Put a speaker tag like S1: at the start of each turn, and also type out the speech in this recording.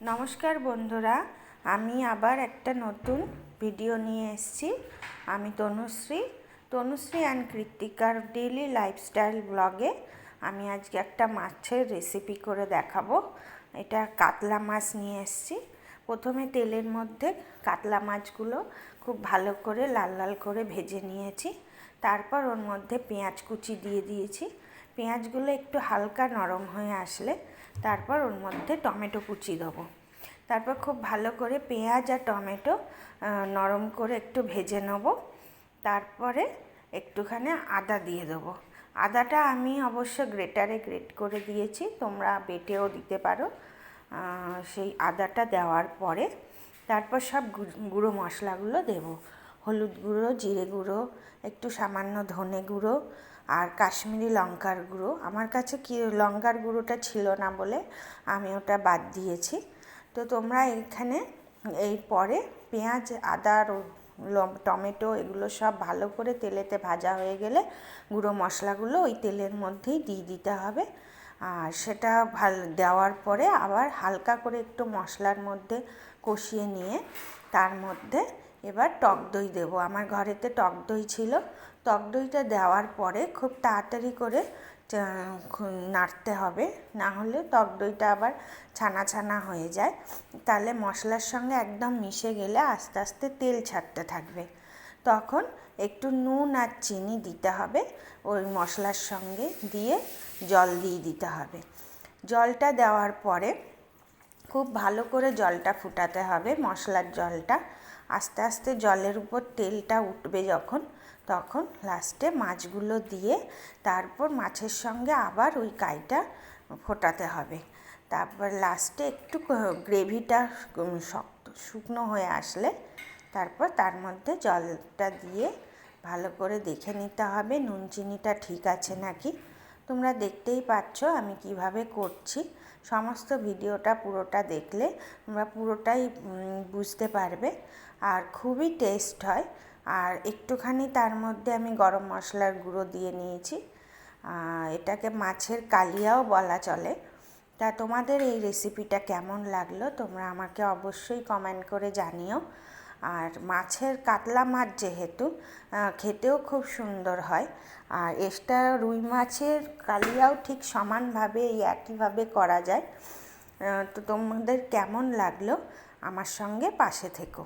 S1: নমস্কার বন্ধুরা, আমি আবার একটা নতুন ভিডিও নিয়ে এসেছি। আমি তনুশ্রী অ্যান্ড কৃত্তিকার ডেইলি লাইফস্টাইল ব্লগে আমি আজকে একটা মাছের রেসিপি করে দেখাবো। এটা কাতলা মাছ নিয়ে এসেছি। প্রথমে তেলের মধ্যে কাতলা মাছগুলো খুব ভালো করে লাল লাল করে ভেজে নিয়েছি। তারপর ওর মধ্যে পেঁয়াজ কুচি দিয়ে দিয়েছি। পেঁয়াজগুলো একটু হালকা নরম হয়ে আসলে তারপর ওর মধ্যে টমেটো কুচি দেবো। তারপর খুব ভালো করে পেঁয়াজ আর টমেটো নরম করে একটু ভেজে নেব। তারপরে একটুখানি আদা দিয়ে দেবো। আদাটা আমি অবশ্য গ্রেটারে গ্রেট করে দিয়েছি, তোমরা বেটেও দিতে পারো। সেই আদাটা দেওয়ার পরে তারপর সব গুঁড়ো মশলাগুলো দেবো। হলুদ গুঁড়ো, জিরে গুঁড়ো, একটু সামান্য ধনে গুঁড়ো আর কাশ্মীরি লঙ্কার গুঁড়ো। আমার কাছে কি লঙ্কার গুঁড়োটা ছিল না বলে আমি ওটা বাদ দিয়েছি। তো তোমরা এখানে এই পরে পেঁয়াজ, আদা, টমেটো এগুলো সব ভালো করে তেলেতে ভাজা হয়ে গেলে গুঁড়ো মশলাগুলো ওই তেলের মধ্যেই দিয়ে দিতে হবে। আর সেটা দেওয়ার পরে আবার হালকা করে একটু মশলার মধ্যে কষিয়ে নিয়ে তার মধ্যে এবার টক দই দেবো। আমার ঘরেতে টক দই ছিল। টক দইটা দেওয়ার পরে খুব তাড়াতাড়ি করে নাড়তে হবে, না হলে টক দইটা আবার ছানা ছানা হয়ে যায়। তাহলে মশলার সঙ্গে একদম মিশে গেলে আস্তে আস্তে তেল ছাড়তে থাকবে। তখন একটু নুন আর চিনি দিতে হবে, ওই মশলার সঙ্গে দিয়ে জল দিয়ে দিতে হবে। জলটা দেওয়ার পরে খুব ভালো করে জলটা ফুটাতে হবে, মশলার জলটা। আস্তে আস্তে জলের উপর তেলটা উঠবে যখন, তখন লাস্টে মাছগুলো দিয়ে তারপর মাছের সঙ্গে আবার ওই কাইটা ফোটাতে হবে। তারপর লাস্টে একটু গ্রেভিটা শক্ত শুকনো হয়ে আসলে তারপর তার মধ্যে জলটা দিয়ে ভালো করে দেখে নিতে হবে নুন চিনিটা ঠিক আছে নাকি। তোমরা দেখতেই পাচ্ছ আমি কিভাবে করছি। সমস্ত ভিডিওটা পুরোটা দেখলে তোমরা পুরোটাই বুঝতে পারবে। আর খুবই টেস্ট হয়। আর একটুখানি তার মধ্যে আমি গরম মশলার গুঁড়ো দিয়ে নিয়েছি। এটাকে মাছের কালিয়াও বলা চলে। তা তোমাদের এই রেসিপিটা কেমন লাগলো তোমরা আমাকে অবশ্যই কমেন্ট করে জানিও। আর মাছের কাতলা মাছ যেহেতু খেতেও খুব সুন্দর হয়, আর এটা রুই মাছের কালিয়াও ঠিক সমানভাবে এই একইভাবে করা যায়। তো তোমাদের কেমন লাগলো আমার সঙ্গে পাশে থেকো।